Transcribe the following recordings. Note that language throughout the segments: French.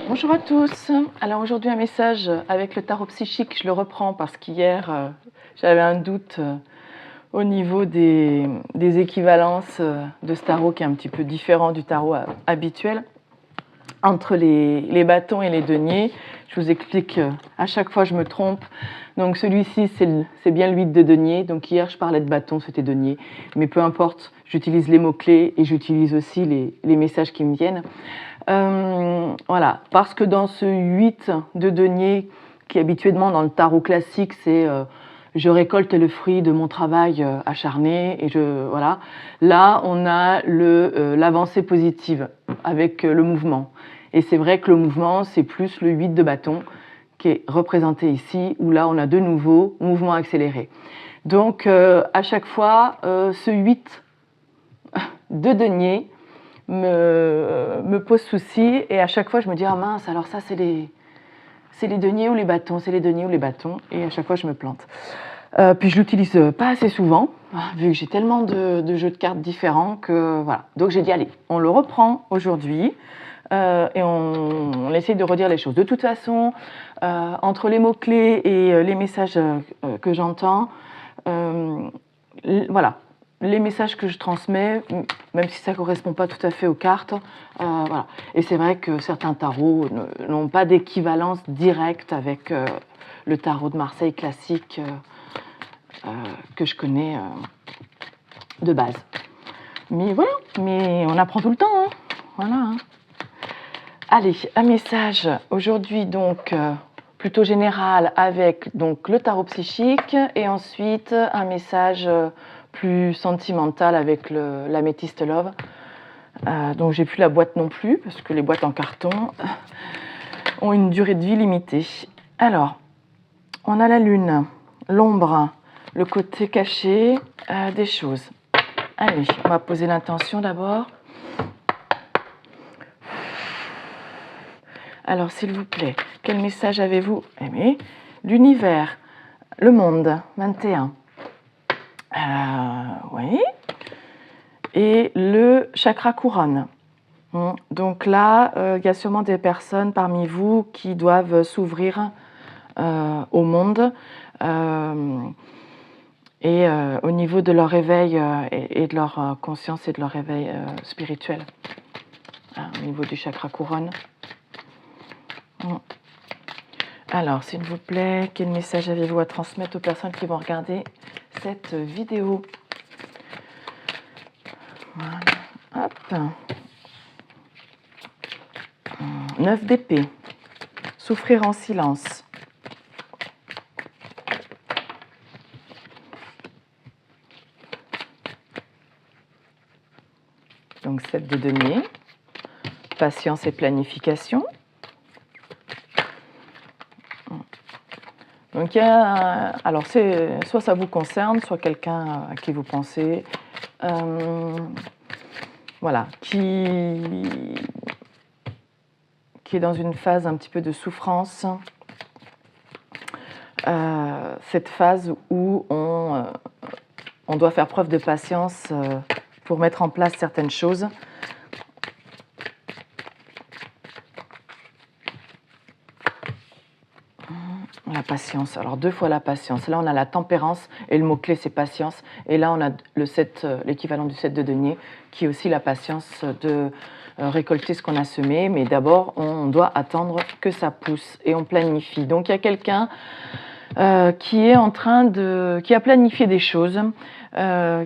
Bonjour à tous. Alors aujourd'hui un message avec le tarot psychique, je le reprends parce qu'hier j'avais un doute au niveau des équivalences de ce tarot qui est un petit peu différent du tarot habituel. Entre les bâtons et les deniers, je vous explique à chaque fois je me trompe. Donc celui-ci c'est bien le 8 de denier, donc hier je parlais de bâton, c'était denier, mais peu importe, j'utilise les mots-clés et j'utilise aussi les messages qui me viennent. Voilà, parce que dans ce 8 de denier, qui habituellement dans le tarot classique, c'est je récolte le fruit de mon travail acharné, et voilà. Là, on a l'avancée positive avec le mouvement. Et c'est vrai que le mouvement, c'est plus le 8 de bâton qui est représenté ici, où là, on a de nouveau mouvement accéléré. Donc, à chaque fois, ce 8 de denier me pose souci, et à chaque fois je me dis ah mince, alors ça c'est les deniers ou les bâtons, c'est les deniers ou les bâtons, et à chaque fois je me plante. Puis je l'utilise pas assez souvent, vu que j'ai tellement de jeux de cartes différents que voilà. Donc j'ai dit allez, on le reprend aujourd'hui et on essaye de redire les choses. De toute façon, entre les mots-clés et les messages que j'entends, voilà. Les messages que je transmets, même si ça ne correspond pas tout à fait aux cartes, voilà. Et c'est vrai que certains tarots n'ont pas d'équivalence directe avec le tarot de Marseille classique que je connais de base. Mais voilà, mais on apprend tout le temps, hein. Voilà. Hein. Allez, un message aujourd'hui donc plutôt général avec donc le tarot psychique, et ensuite un message plus sentimental avec l'améthyste love. Donc j'ai plus la boîte non plus parce que les boîtes en carton ont une durée de vie limitée. Alors, on a la lune, l'ombre, le côté caché des choses. Allez, on va poser l'intention d'abord. Alors, s'il vous plaît, quel message avez-vous aimé? L'univers, le monde, 21. Oui. Et le chakra couronne. Donc là, il y a sûrement des personnes parmi vous qui doivent s'ouvrir au monde et au niveau de leur éveil et de leur conscience et de leur éveil spirituel, au niveau du chakra couronne. Alors, s'il vous plaît, quel message avez-vous à transmettre aux personnes qui vont regarder cette vidéo? Voilà. Hop. 9 d'épée. Souffrir en silence. Donc 7 de denier. Patience et planification. Donc il y a, alors c'est soit ça vous concerne, soit quelqu'un à qui vous pensez, voilà, qui est dans une phase un petit peu de souffrance, cette phase où on doit faire preuve de patience pour mettre en place certaines choses. La patience, alors 2 fois la patience. Là, on a la tempérance et le mot-clé, c'est patience. Et là, on a l'équivalent du 7 de denier, qui est aussi la patience de récolter ce qu'on a semé. Mais d'abord, on doit attendre que ça pousse et on planifie. Donc, il y a quelqu'un qui est en train qui a planifié des choses,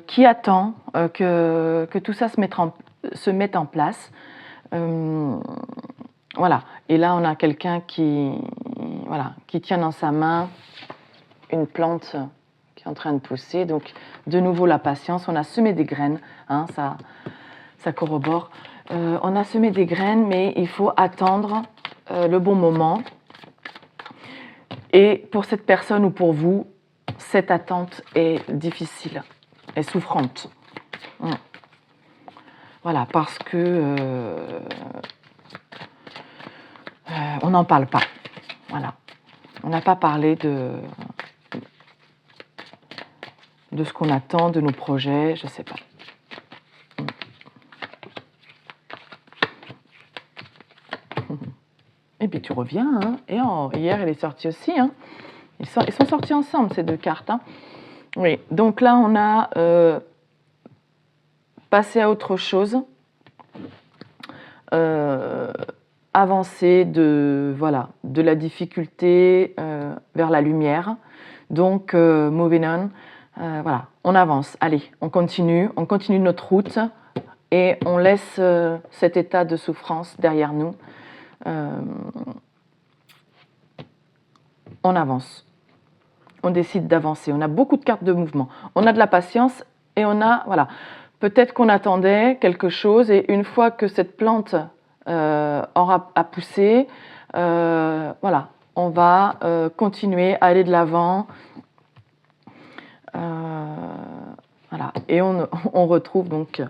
qui attend que tout ça se mette en place. Voilà. Et là, on a quelqu'un qui tient dans sa main une plante qui est en train de pousser. Donc, de nouveau, la patience. On a semé des graines, hein, ça corrobore. On a semé des graines, mais il faut attendre le bon moment. Et pour cette personne ou pour vous, cette attente est difficile, est souffrante. Voilà, parce que on n'en parle pas. Voilà. On n'a pas parlé de ce qu'on attend, de nos projets, je ne sais pas. Et puis tu reviens, hein. Et hier, elle est sortie aussi, hein. Ils sont sortis ensemble, ces deux cartes, hein. Oui, donc là, on a passé à autre chose, avancé de la difficulté vers la lumière. Donc, moving on, voilà, on avance. Allez, on continue notre route et on laisse cet état de souffrance derrière nous. On avance. On décide d'avancer. On a beaucoup de cartes de mouvement. On a de la patience et on a, voilà, peut-être qu'on attendait quelque chose et une fois que cette plante aura poussé, voilà, on va continuer à aller de l'avant. Voilà. Et on retrouve donc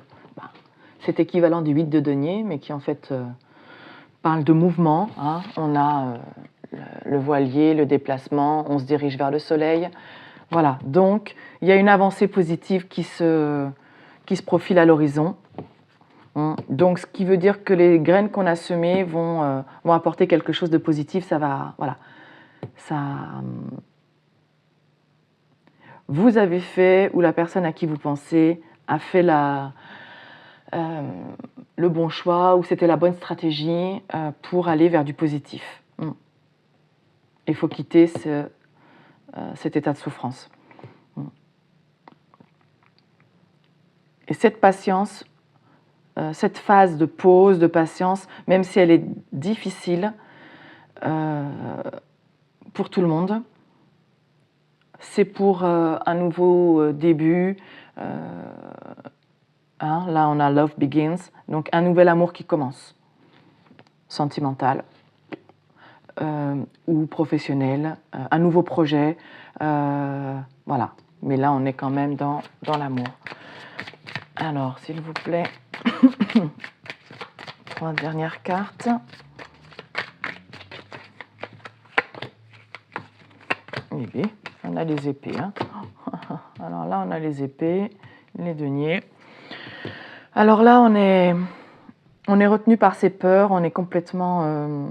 cet équivalent du 8 de denier, mais qui en fait parle de mouvement, hein. On a le voilier, le déplacement, on se dirige vers le soleil. Voilà, donc il y a une avancée positive qui se profile à l'horizon. Donc ce qui veut dire que les graines qu'on a semées vont apporter quelque chose de positif. Ça va, voilà, ça. Vous avez fait, ou la personne à qui vous pensez a fait le bon choix, ou c'était la bonne stratégie pour aller vers du positif. Il faut quitter cet état de souffrance. Et cette patience, cette phase de pause, de patience, même si elle est difficile pour tout le monde, c'est pour un nouveau début. Là, on a Love Begins, donc un nouvel amour qui commence, sentimental ou professionnel, un nouveau projet, voilà. Mais là, on est quand même dans l'amour. Alors, s'il vous plaît, 3 dernières cartes. Eh bien, on a les épées. Hein. Alors là, on a les épées, les deniers. Alors là, on est retenu par ses peurs, on est complètement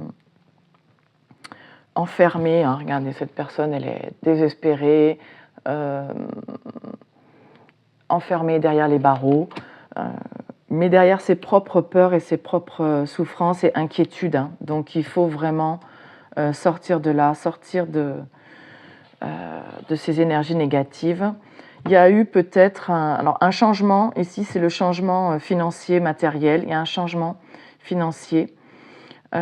enfermé. Hein. Regardez, cette personne, elle est désespérée, enfermée derrière les barreaux, mais derrière ses propres peurs et ses propres souffrances et inquiétudes. Hein. Donc il faut vraiment sortir de là, sortir de ces énergies négatives. Il y a eu peut-être un changement, ici c'est le changement financier, matériel, il y a un changement financier. Et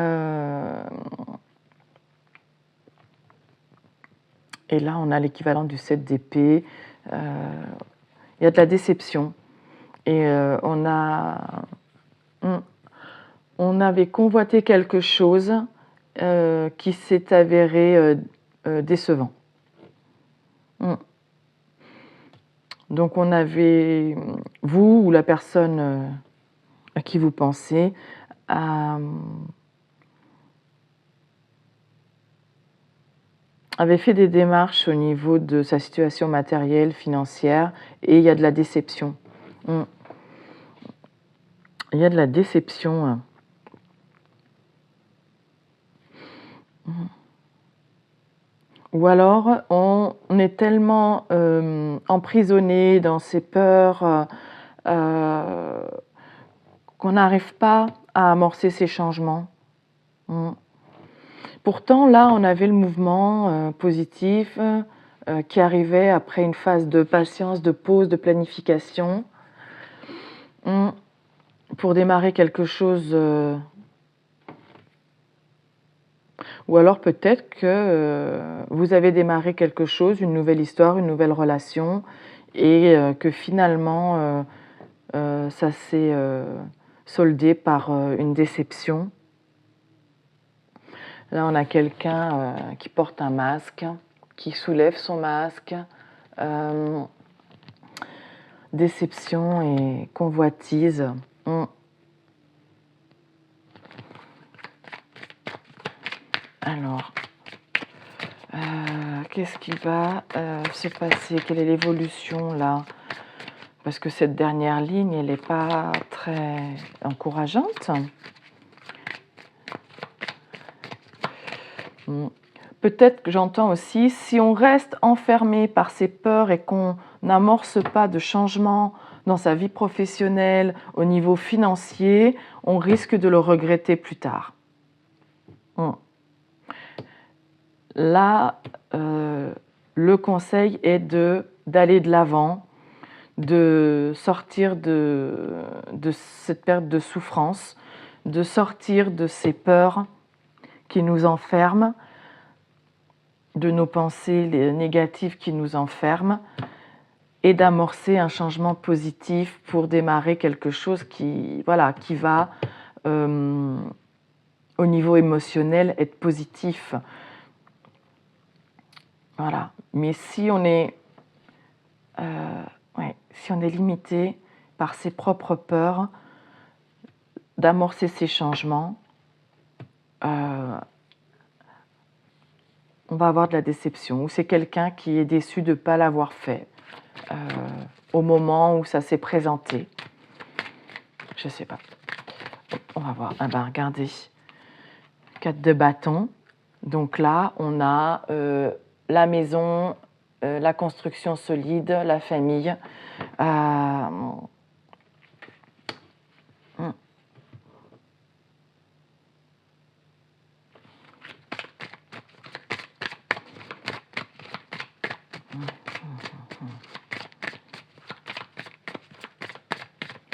là on a l'équivalent du 7 d'épée. Il y a de la déception. Et on avait convoité quelque chose qui s'est avéré décevant. Donc on avait, vous ou la personne à qui vous pensez, avait fait des démarches au niveau de sa situation matérielle, financière, et il y a de la déception. Il y a de la déception. Ou alors, on est tellement emprisonné dans ses peurs qu'on n'arrive pas à amorcer ces changements. Pourtant, là, on avait le mouvement positif qui arrivait après une phase de patience, de pause, de planification, pour démarrer quelque chose. Ou alors peut-être que vous avez démarré quelque chose, une nouvelle histoire, une nouvelle relation, et que finalement, ça s'est soldé par une déception. Là, on a quelqu'un qui porte un masque, qui soulève son masque. Déception et convoitise. Alors, qu'est-ce qui va se passer? Quelle est l'évolution là? Parce que cette dernière ligne, elle n'est pas très encourageante. Peut-être que j'entends aussi, si on reste enfermé par ses peurs et qu'on n'amorce pas de changement dans sa vie professionnelle, au niveau financier, on risque de le regretter plus tard. Là, le conseil est d'aller de l'avant, de sortir de cette période de souffrance, de sortir de ces peurs qui nous enferment, de nos pensées négatives qui nous enferment, et d'amorcer un changement positif pour démarrer quelque chose qui va au niveau émotionnel être positif. Voilà. Mais si on est limité par ses propres peurs, d'amorcer ces changements, on va avoir de la déception, ou c'est quelqu'un qui est déçu de ne pas l'avoir fait au moment où ça s'est présenté. Je ne sais pas. On va voir. Ah ben, regardez. 4 de bâton. Donc là, on a la maison, la construction solide, la famille.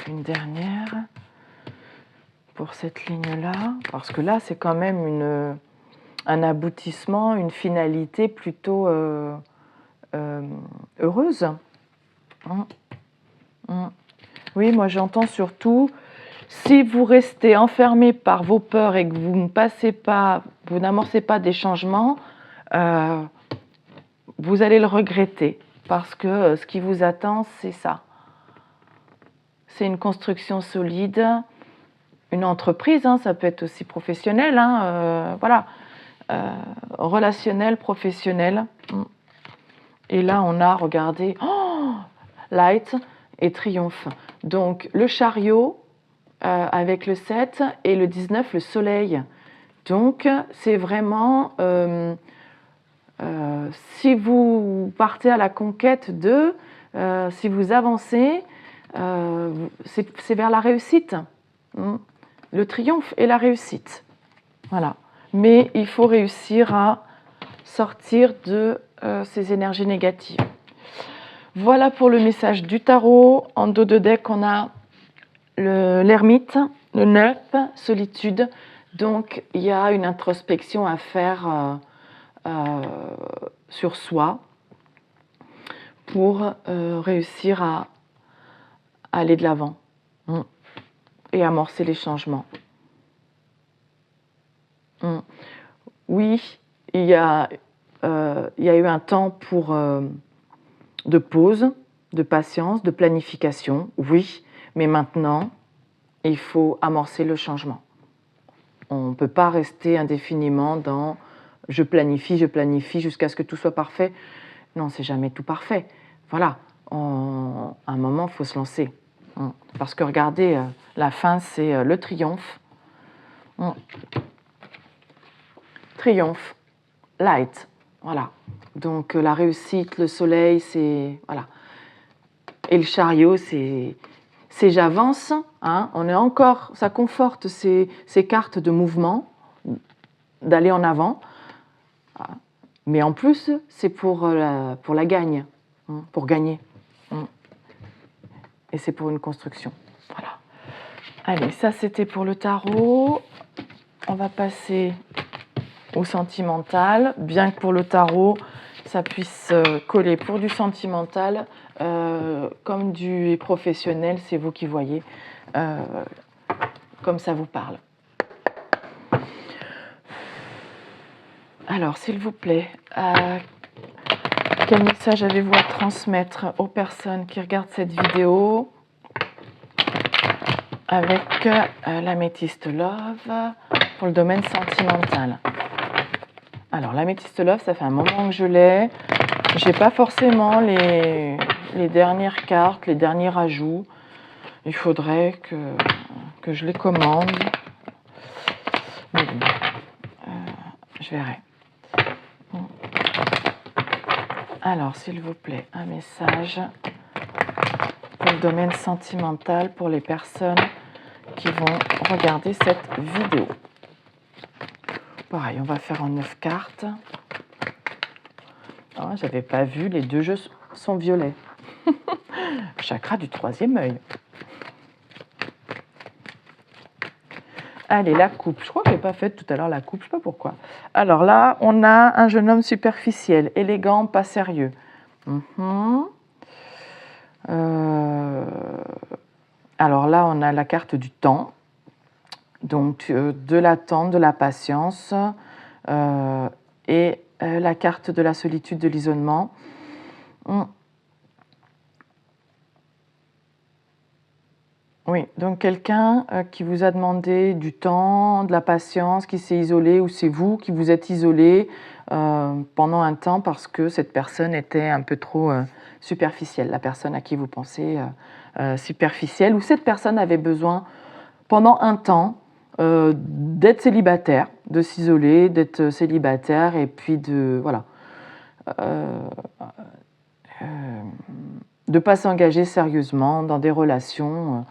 Une dernière pour cette ligne-là, parce que là, c'est quand même un aboutissement, une finalité plutôt heureuse. Oui, moi j'entends surtout, si vous restez enfermé par vos peurs et que vous n'amorcez pas des changements, vous allez le regretter, parce que ce qui vous attend, c'est ça. C'est une construction solide, une entreprise, ça peut être aussi professionnel, relationnel, professionnel. Et là, on a, regardez, light et triomphe. Donc, le chariot avec le 7 et le 19, le soleil. Donc, c'est vraiment, si vous partez à la conquête si vous avancez, c'est vers la réussite. Le triomphe et la réussite. Voilà. Mais il faut réussir à sortir de ces énergies négatives. Voilà pour le message du tarot. En dos de deck, on a l'ermite, le 9, solitude. Donc, il y a une introspection à faire sur soi pour réussir à aller de l'avant et amorcer les changements. Oui, il y a eu un temps de pause, de patience, de planification, oui, mais maintenant, il faut amorcer le changement. On ne peut pas rester indéfiniment dans « je planifie jusqu'à ce que tout soit parfait ». Non, c'est jamais tout parfait. Voilà, à un moment, il faut se lancer. Parce que regardez, la fin, c'est le triomphe. Triomphe, light, voilà. Donc la réussite, le soleil, c'est... Voilà. Et le chariot, c'est j'avance, on est encore... Ça conforte ces cartes de mouvement, d'aller en avant. Mais en plus, c'est pour la gagne, pour gagner. Et c'est pour une construction. Voilà. Allez, ça c'était pour le tarot. On va passer au sentimental, bien que pour le tarot, ça puisse coller pour du sentimental comme du professionnel, c'est vous qui voyez, comme ça vous parle. Alors, s'il vous plaît, quel message avez-vous à transmettre aux personnes qui regardent cette vidéo avec l'améthyste Love pour le domaine sentimental? Alors, l'améthyste Love, ça fait un moment que je l'ai. Je n'ai pas forcément les dernières cartes, les derniers ajouts. Il faudrait que je les commande. Mais bon, je verrai. Alors, s'il vous plaît, un message pour le domaine sentimental pour les personnes qui vont regarder cette vidéo. Pareil, on va faire en 9 cartes. Oh, j'avais pas vu, les deux jeux sont violets. Chakra du troisième œil. Allez, la coupe. Je crois que je n'ai pas fait tout à l'heure la coupe, je ne sais pas pourquoi. Alors là, on a un jeune homme superficiel, élégant, pas sérieux. Alors là, on a la carte du temps. Donc, de l'attente, de la patience. Et la carte de la solitude, de l'isolement. Oui, donc quelqu'un qui vous a demandé du temps, de la patience, qui s'est isolé, ou c'est vous qui vous êtes isolé pendant un temps parce que cette personne était un peu trop superficielle, la personne à qui vous pensez superficielle, ou cette personne avait besoin pendant un temps d'être célibataire, de s'isoler, d'être célibataire et puis de voilà, de pas s'engager sérieusement dans des relations.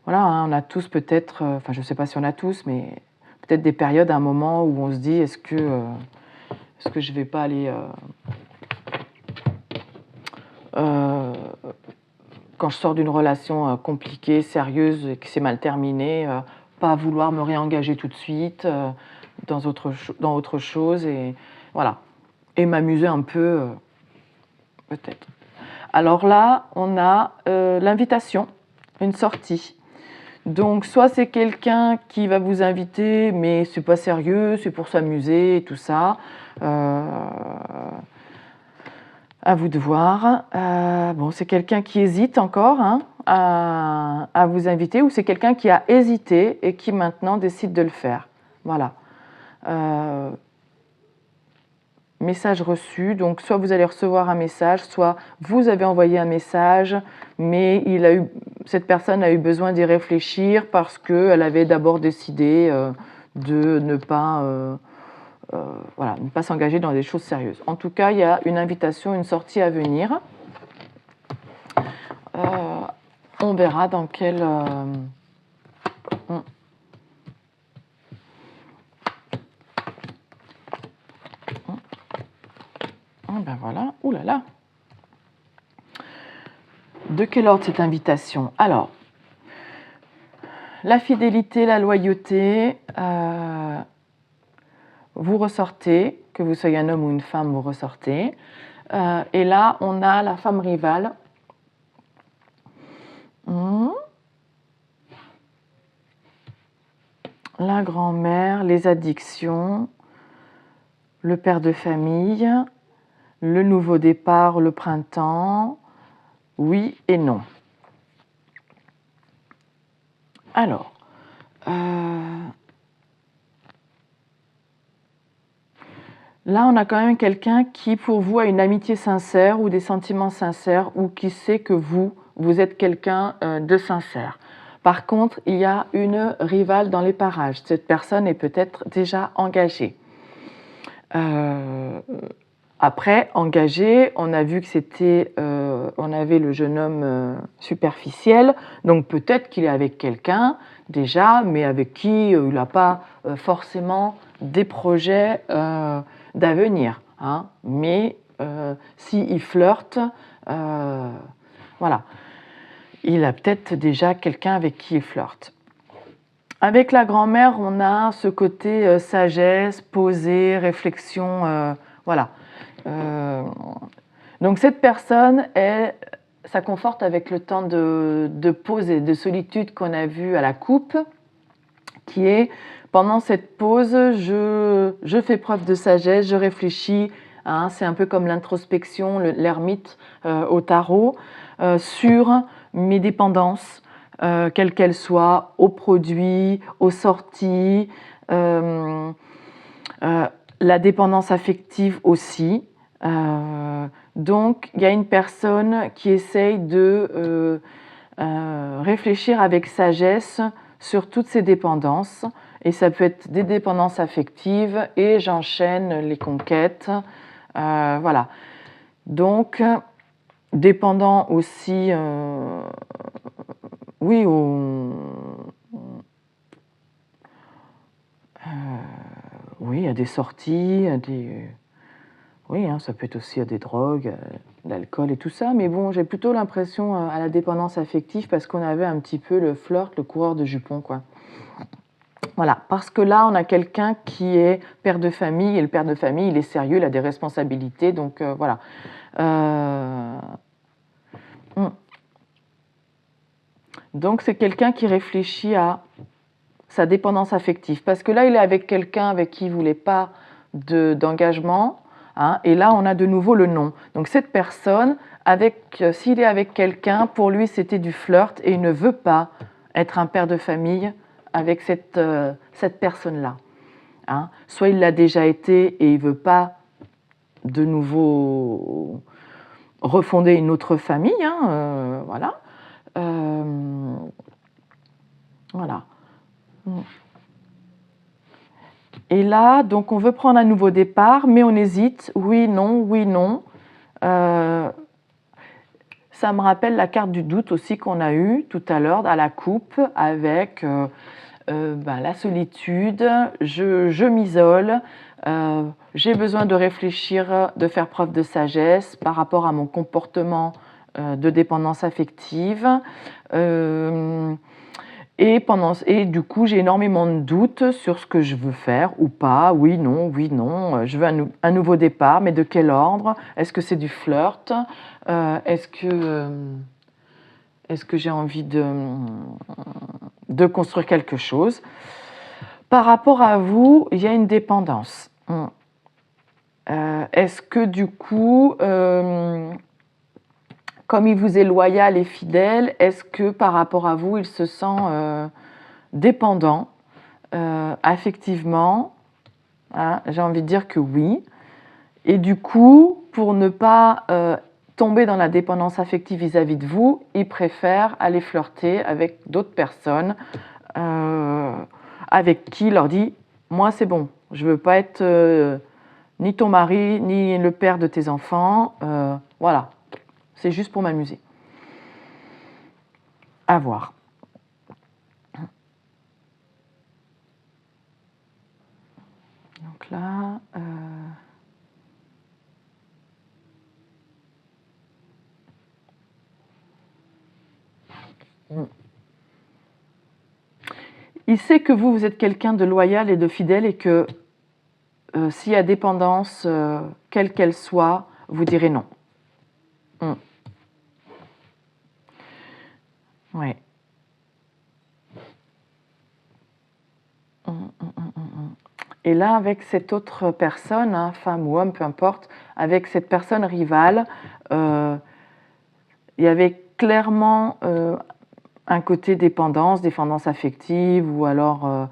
Voilà, hein, on a tous peut-être, enfin je ne sais pas si on a tous, mais peut-être des périodes, à un moment où on se dit est-ce que je ne vais pas aller, quand je sors d'une relation compliquée, sérieuse, et que c'est mal terminé, pas vouloir me réengager tout de suite dans autre chose, et voilà, et m'amuser un peu, peut-être. Alors là, on a l'invitation, une sortie. Donc, soit c'est quelqu'un qui va vous inviter, mais c'est pas sérieux, c'est pour s'amuser et tout ça. À vous de voir. Bon, c'est quelqu'un qui hésite encore hein, à vous inviter, ou c'est quelqu'un qui a hésité et qui maintenant décide de le faire. Voilà. Message reçu, donc soit vous allez recevoir un message, soit vous avez envoyé un message, mais cette personne a eu besoin d'y réfléchir parce qu'elle avait d'abord décidé de ne pas, voilà, ne pas s'engager dans des choses sérieuses. En tout cas, il y a une invitation, une sortie à venir. On verra dans quel... Ben voilà, ouh là là. De quel ordre cette invitation? Alors, la fidélité, la loyauté, vous ressortez, que vous soyez un homme ou une femme, vous ressortez. Et là, on a la femme rivale. La grand-mère, les addictions, le père de famille, le nouveau départ, le printemps, oui et non. Alors, là, on a quand même quelqu'un qui, pour vous, a une amitié sincère ou des sentiments sincères, ou qui sait que vous êtes quelqu'un de sincère. Par contre, il y a une rivale dans les parages. Cette personne est peut-être déjà engagée. Après, engagé, on a vu que c'était, on avait le jeune homme superficiel, donc peut-être qu'il est avec quelqu'un déjà, mais avec qui il n'a pas forcément des projets d'avenir. Hein. Mais s'il flirte, voilà, il a peut-être déjà quelqu'un avec qui il flirte. Avec la grand-mère, on a ce côté sagesse, posée, réflexion, voilà. Donc cette personne, ça conforte avec le temps de pause et de solitude qu'on a vu à la coupe, qui est, pendant cette pause, je fais preuve de sagesse, je réfléchis, hein, c'est un peu comme l'introspection, l'ermite au tarot, sur mes dépendances, quelles qu'elles soient, aux produits, aux sorties, la dépendance affective aussi. Donc, il y a une personne qui essaye de réfléchir avec sagesse sur toutes ces dépendances et ça peut être des dépendances affectives, et j'enchaîne les conquêtes. Voilà. Donc, dépendant aussi, oui, oui, à des sorties, à des... Oui, hein, ça peut être aussi à des drogues, l'alcool et tout ça, mais bon, j'ai plutôt l'impression à la dépendance affective parce qu'on avait un petit peu le flirt, le coureur de jupons, quoi. Voilà, parce que là, on a quelqu'un qui est père de famille, et le père de famille, il est sérieux, il a des responsabilités, donc voilà. Donc, c'est quelqu'un qui réfléchit à sa dépendance affective, parce que là, il est avec quelqu'un avec qui il ne voulait pas d'engagement, hein, et là, on a de nouveau le non. Donc, cette personne, s'il est avec quelqu'un, pour lui, c'était du flirt, et il ne veut pas être un père de famille avec cette personne-là. Hein. Soit il l'a déjà été et il ne veut pas de nouveau refonder une autre famille, hein, voilà. Voilà. Et là, donc, on veut prendre un nouveau départ, mais on hésite. Oui, non, oui, non. Ça me rappelle la carte du doute aussi qu'on a eue tout à l'heure à la coupe avec la solitude, je m'isole, j'ai besoin de réfléchir, de faire preuve de sagesse par rapport à mon comportement de dépendance affective. Et du coup, j'ai énormément de doutes sur ce que je veux faire ou pas. Oui, non, je veux un nouveau départ, mais de quel ordre? Est-ce que c'est du flirt? Est-ce que j'ai envie de construire quelque chose? Par rapport à vous, il y a une dépendance. Est-ce que du coup, comme il vous est loyal et fidèle, est-ce que par rapport à vous, il se sent dépendant affectivement? Hein, j'ai envie de dire que oui. Et du coup, pour ne pas tomber dans la dépendance affective vis-à-vis de vous, il préfère aller flirter avec d'autres personnes avec qui il leur dit « Moi, c'est bon, je ne veux pas être ni ton mari, ni le père de tes enfants. Voilà, c'est juste pour m'amuser. » À voir. Donc là... Il sait que vous êtes quelqu'un de loyal et de fidèle et que s'il y a dépendance, quelle qu'elle soit, vous direz non. Ouais. Et là, avec cette autre personne, hein, femme ou homme, peu importe, avec cette personne rivale, il y avait clairement un côté dépendance affective ou alors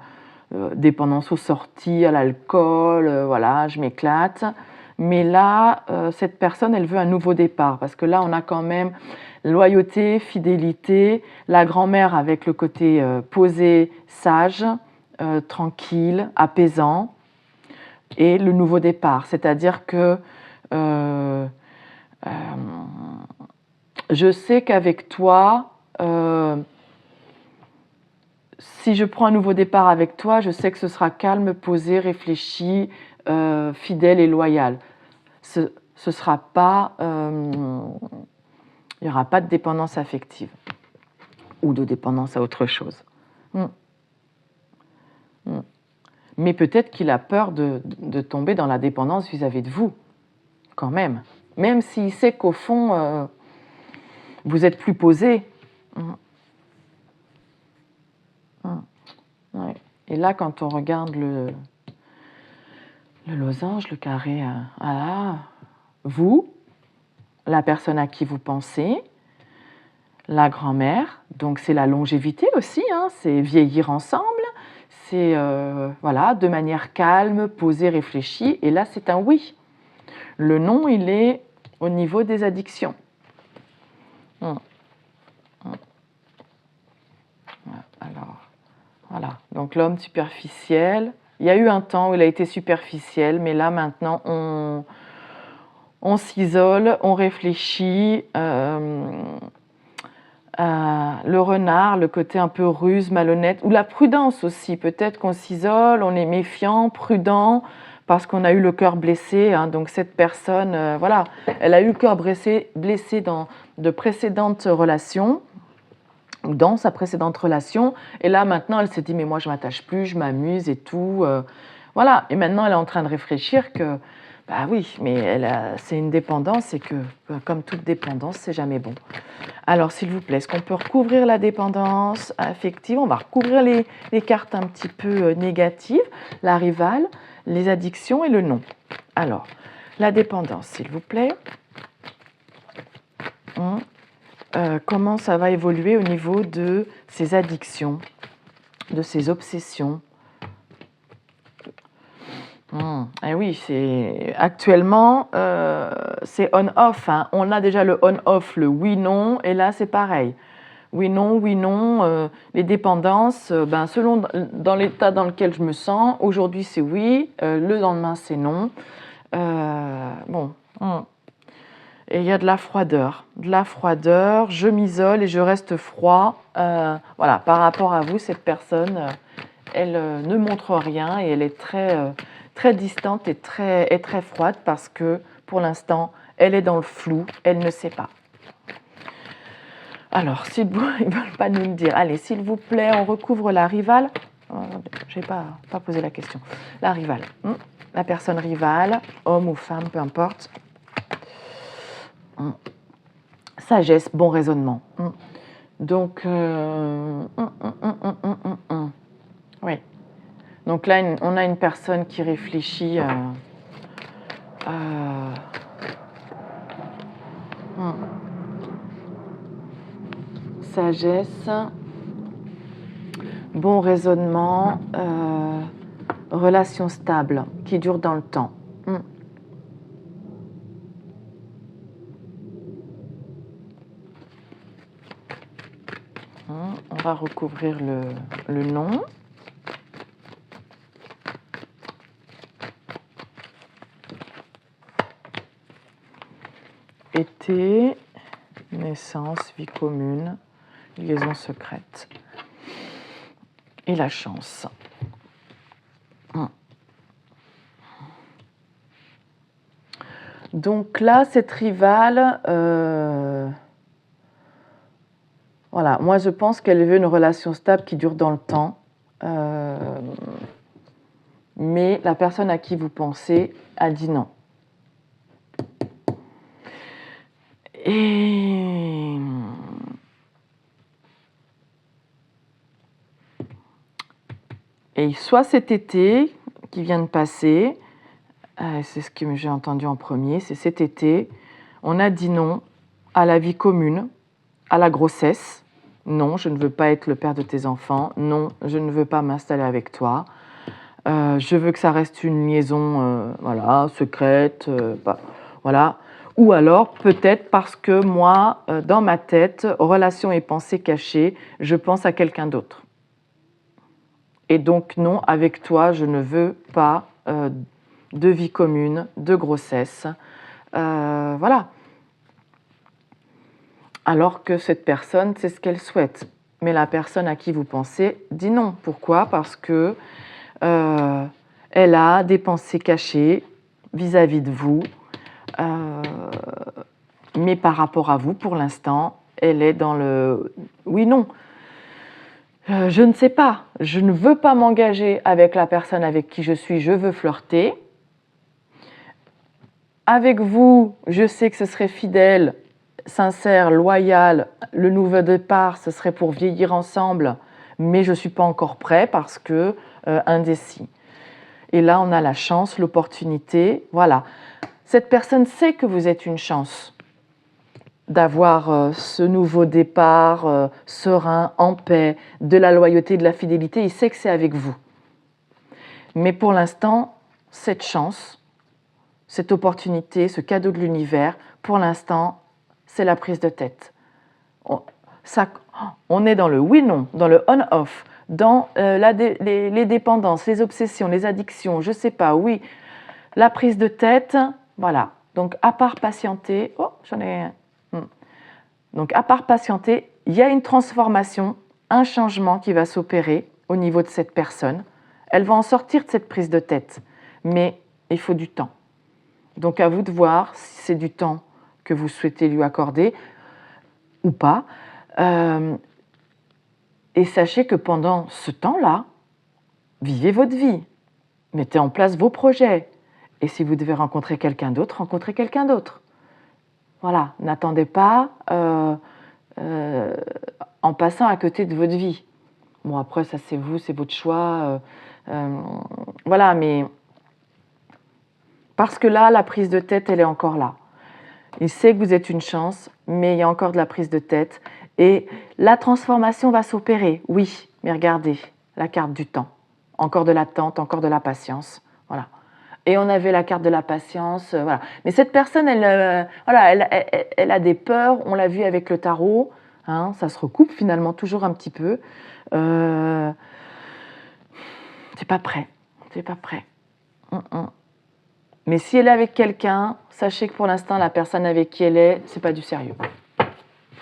dépendance aux sorties, à l'alcool, voilà, je m'éclate. Mais là, cette personne, elle veut un nouveau départ parce que là, on a quand même loyauté, fidélité, la grand-mère avec le côté posé, sage, tranquille, apaisant, et le nouveau départ. C'est-à-dire que je sais qu'avec toi, si je prends un nouveau départ avec toi, je sais que ce sera calme, posé, réfléchi, fidèle et loyal. Ce sera pas, il n'y aura pas de dépendance affective ou de dépendance à autre chose. Mais peut-être qu'il a peur de tomber dans la dépendance vis-à-vis de vous, quand même. Même s'il sait qu'au fond, vous êtes plus posé. Ouais. Et là, quand on regarde le losange, le carré, vous, la personne à qui vous pensez, la grand-mère, donc c'est la longévité aussi, hein, c'est vieillir ensemble, c'est voilà, de manière calme, posée, réfléchie, et là c'est un oui. Le non, il est au niveau des addictions. Alors, Voilà, donc l'homme superficiel. Il y a eu un temps où il a été superficiel, mais là maintenant on s'isole, on réfléchit. Le renard, le côté un peu ruse, malhonnête, ou la prudence aussi. Peut-être qu'on s'isole, on est méfiant, prudent, parce qu'on a eu le cœur blessé. Hein. Donc cette personne, voilà, elle a eu le cœur blessé dans de précédentes relations, ou dans sa précédente relation. Et là, maintenant, elle s'est dit, mais moi, je m'attache plus, je m'amuse et tout. Voilà. Et maintenant, elle est en train de réfléchir que, bah oui, mais c'est une dépendance et que, comme toute dépendance, c'est jamais bon. Alors, s'il vous plaît, est-ce qu'on peut recouvrir la dépendance affective? On va recouvrir les cartes un petit peu négatives, la rivale, les addictions et le non. Alors, la dépendance, s'il vous plaît. Comment ça va évoluer au niveau de ses addictions, de ses obsessions? Eh oui, actuellement, c'est on-off. Hein. On a déjà le on-off, le oui-non, et là, c'est pareil. Oui-non, les dépendances, selon dans l'état dans lequel je me sens, aujourd'hui, c'est oui, le lendemain, c'est non. Et il y a de la froideur, je m'isole et je reste froid. Voilà, par rapport à vous, cette personne, elle ne montre rien et elle est très distante et très froide parce que pour l'instant, elle est dans le flou, elle ne sait pas. Alors, ils ne veulent pas nous le dire. Allez, s'il vous plaît, on recouvre la rivale. Je n'ai pas posé la question. La rivale, la personne rivale, homme ou femme, peu importe. Sagesse, bon raisonnement. Donc, oui. Donc là, on a une personne qui réfléchit. Sagesse, bon raisonnement, relation stable qui dure dans le temps. On va recouvrir le nom. Été, naissance, vie commune, liaison secrète et la chance. Donc là, cette rivale, voilà, moi je pense qu'elle veut une relation stable qui dure dans le temps, mais la personne à qui vous pensez a dit non. Et soit cet été qui vient de passer, c'est ce que j'ai entendu en premier, c'est cet été, on a dit non à la vie commune, à la grossesse. Non, je ne veux pas être le père de tes enfants. Non, je ne veux pas m'installer avec toi. Je veux que ça reste une liaison secrète. Voilà. Ou alors, peut-être parce que moi, dans ma tête, relation et pensée cachée, je pense à quelqu'un d'autre. Et donc, non, avec toi, je ne veux pas de vie commune, de grossesse. Voilà. Alors que cette personne, c'est ce qu'elle souhaite. Mais la personne à qui vous pensez dit non. Pourquoi? Parce que elle a des pensées cachées vis-à-vis de vous. Mais par rapport à vous, pour l'instant, elle est dans le oui-non. Je ne sais pas, je ne veux pas m'engager avec la personne avec qui je suis, je veux flirter. Avec vous, je sais que ce serait fidèle, sincère, loyal. Le nouveau départ, ce serait pour vieillir ensemble, mais je ne suis pas encore prêt parce que indécis. Et là, on a la chance, l'opportunité. Voilà. Cette personne sait que vous êtes une chance d'avoir ce nouveau départ serein, en paix, de la loyauté, de la fidélité. Il sait que c'est avec vous. Mais pour l'instant, cette chance, cette opportunité, ce cadeau de l'univers, pour l'instant, c'est la prise de tête. On est dans le oui-non, dans le on-off. dans les dépendances, les obsessions, les addictions, je ne sais pas, oui, la prise de tête, voilà. Donc, à part patienter, oh, j'en ai un. Donc, à part patienter, il y a une transformation, un changement qui va s'opérer au niveau de cette personne. Elle va en sortir de cette prise de tête, mais il faut du temps. Donc, à vous de voir si c'est du temps que vous souhaitez lui accorder ou pas. Et sachez que pendant ce temps-là, vivez votre vie, mettez en place vos projets. Et si vous devez rencontrer quelqu'un d'autre, rencontrez quelqu'un d'autre. Voilà, n'attendez pas en passant à côté de votre vie. Bon, après, ça c'est vous, c'est votre choix. Voilà, mais parce que là, la prise de tête, elle est encore là. Il sait que vous êtes une chance, mais il y a encore de la prise de tête. Et la transformation va s'opérer, oui, mais regardez, la carte du temps. Encore de l'attente, encore de la patience. Voilà. Et on avait la carte de la patience. Voilà. Mais cette personne, elle a des peurs, on l'a vu avec le tarot. Hein, ça se recoupe finalement toujours un petit peu. C'est pas prêt. C'est pas prêt. Mais si elle est avec quelqu'un, sachez que pour l'instant, la personne avec qui elle est, c'est pas du sérieux.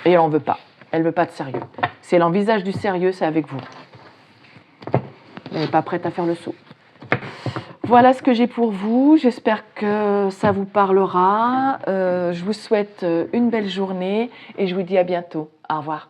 Et elle en veut pas. Elle veut pas de sérieux. Si elle envisage du sérieux, c'est avec vous. Elle n'est pas prête à faire le saut. Voilà ce que j'ai pour vous. J'espère que ça vous parlera. Je vous souhaite une belle journée et je vous dis à bientôt. Au revoir.